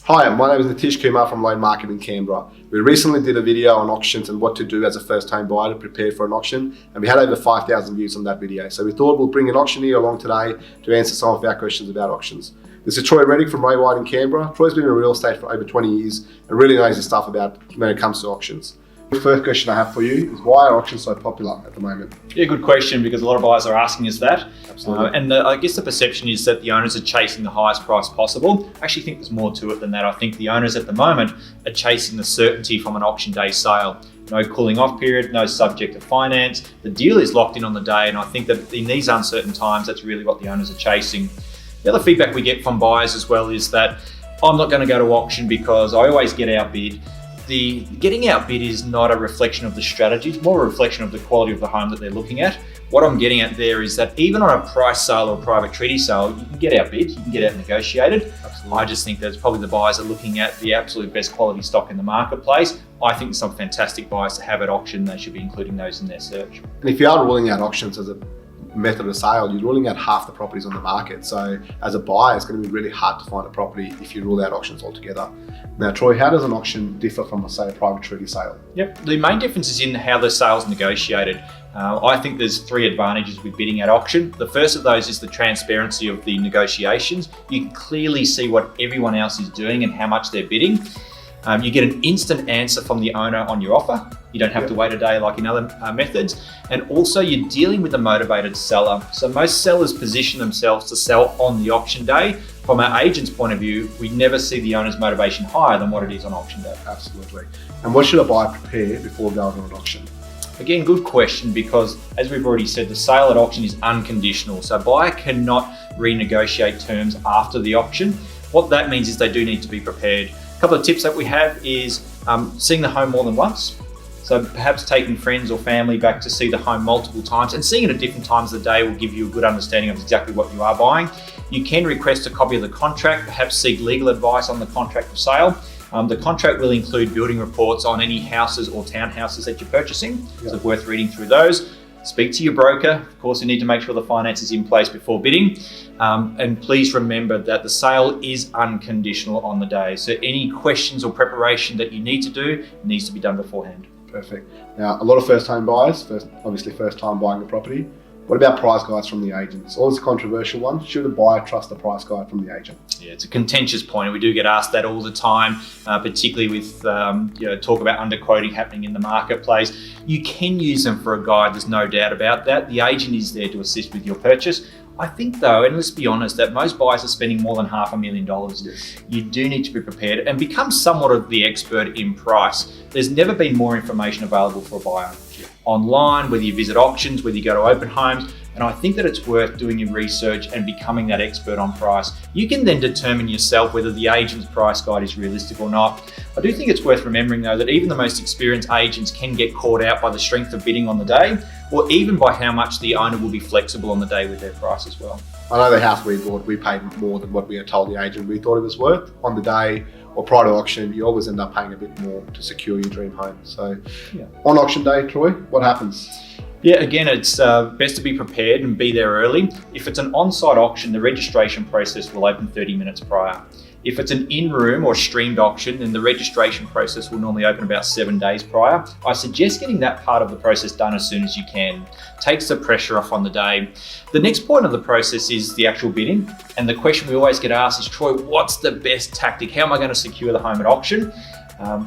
Hi, my name is Nitish Kumar from Loan Market in Canberra. We recently did a video on auctions and what to do as a first home buyer to prepare for an auction, and we had over 5,000 views on that video. So we thought we'll bring an auctioneer along today to answer some of our questions about auctions. This is Troy Reddick from Ray White in Canberra. Troy's been in real estate for over 20 years and really knows his stuff about when it comes to auctions. The first question I have for you is, why are auctions so popular at the moment? Yeah, good question, because a lot of buyers are asking us that. Absolutely. I guess the perception is that the owners are chasing the highest price possible. I actually think there's more to it than that. I think the owners at the moment are chasing the certainty from an auction day sale. No cooling off period, no subject to finance. The deal is locked in on the day, and I think that in these uncertain times, that's really what the owners are chasing. The other feedback we get from buyers as well is that I'm not going to go to auction because I always get outbid. The getting outbid is not a reflection of the strategy, it's more a reflection of the quality of the home that they're looking at. What I'm getting at there is that even on a price sale or a private treaty sale, you can get outbid, you can get out negotiated. Absolutely. I just think that probably the buyers are looking at the absolute best quality stock in the marketplace. I think there's some fantastic buyers to have at auction. They should be including those in their search. And if you are ruling out auctions as a method of sale, you're ruling out half the properties on the market. So as a buyer, it's going to be really hard to find a property if you rule out auctions altogether. Now, Troy, how does an auction differ from, say, a private treaty sale? Yep, the main difference is in how the sale's negotiated. I think there's three advantages with bidding at auction. The first of those is the transparency of the negotiations. You can clearly see what everyone else is doing and how much they're bidding. You get an instant answer from the owner on your offer. You don't have to wait a day like in other methods. And also you're dealing with a motivated seller. So most sellers position themselves to sell on the auction day. From our agent's point of view, we never see the owner's motivation higher than what it is on auction day. Absolutely. And what should a buyer prepare before going to an auction? Again, good question, because as we've already said, the sale at auction is unconditional. So a buyer cannot renegotiate terms after the auction. What that means is they do need to be prepared. A couple of tips that we have is seeing the home more than once. So perhaps taking friends or family back to see the home multiple times, and seeing it at different times of the day will give you a good understanding of exactly what you are buying. You can request a copy of the contract, perhaps seek legal advice on the contract for sale. The contract will include building reports on any houses or townhouses that you're purchasing. So it's worth reading through those. Speak to your broker. Of course, you need to make sure the finance is in place before bidding. And please remember that the sale is unconditional on the day. So any questions or preparation that you need to do needs to be done beforehand. Perfect. Now, a lot of first home buyers, obviously first time buying a property. What about price guides from the agent? It's always a controversial one. Should a buyer trust the price guide from the agent? Yeah, it's a contentious point. We do get asked that all the time, particularly with talk about underquoting happening in the marketplace. You can use them for a guide, there's no doubt about that. The agent is there to assist with your purchase. I think though, and let's be honest, that most buyers are spending more than $500,000. Yes. You do need to be prepared and become somewhat of the expert in price. There's never been more information available for a buyer. Online, whether you visit auctions, whether you go to open homes, and I think that it's worth doing your research and becoming that expert on price. You can then determine yourself whether the agent's price guide is realistic or not. I do think it's worth remembering though that even the most experienced agents can get caught out by the strength of bidding on the day, or even by how much the owner will be flexible on the day with their price as well. I know the house we bought, we paid more than what we had told the agent we thought it was worth. On the day or prior to auction, you always end up paying a bit more to secure your dream home. So on auction day, Troy, what happens? Yeah, again, it's best to be prepared and be there early. If it's an on-site auction, the registration process will open 30 minutes prior. If it's an in-room or streamed auction, then the registration process will normally open about 7 days prior. I suggest getting that part of the process done as soon as you can. Takes the pressure off on the day. The next point of the process is the actual bidding. And the question we always get asked is, Troy, what's the best tactic? How am I going to secure the home at auction?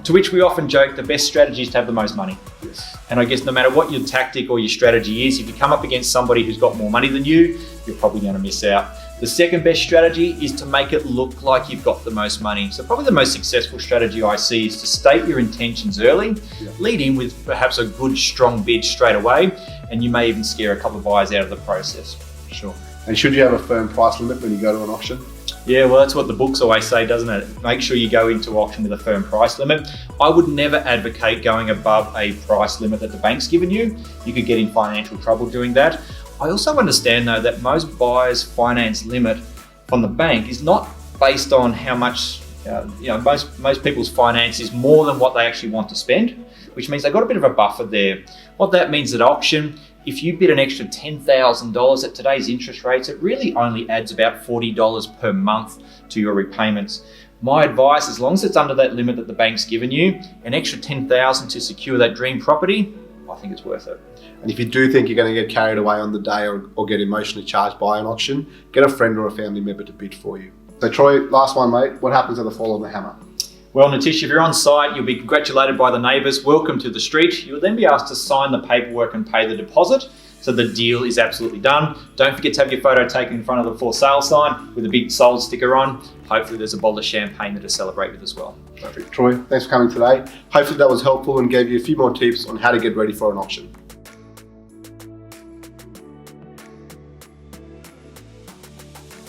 To which we often joke, the best strategy is to have the most money. Yes. And I guess no matter what your tactic or your strategy is, if you come up against somebody who's got more money than you, you're probably going to miss out. The second best strategy is to make it look like you've got the most money. So probably the most successful strategy I see is to state your intentions early, lead in with perhaps a good, strong bid straight away, and you may even scare a couple of buyers out of the process. Sure. And should you have a firm price limit when you go to an auction? Yeah, well, that's what the books always say, doesn't it? Make sure you go into auction with a firm price limit. I would never advocate going above a price limit that the bank's given you. You could get in financial trouble doing that. I also understand though that most buyers' finance limit from the bank is not based on how much, most people's finance is more than what they actually want to spend, which means they've got a bit of a buffer there. What that means at auction, if you bid an extra $10,000 at today's interest rates, it really only adds about $40 per month to your repayments. My advice, as long as it's under that limit that the bank's given you, an extra $10,000 to secure that dream property, I think it's worth it. And if you do think you're going to get carried away on the day or get emotionally charged by an auction, get a friend or a family member to bid for you. So Troy, last one, mate. What happens at the fall of the hammer? Well, Natish, if you're on site, you'll be congratulated by the neighbours. Welcome to the street. You'll then be asked to sign the paperwork and pay the deposit. So the deal is absolutely done. Don't forget to have your photo taken in front of the for sale sign with a big sold sticker on. Hopefully there's a bottle of champagne there to celebrate with as well. Perfect. Troy, thanks for coming today. Hopefully that was helpful and gave you a few more tips on how to get ready for an auction.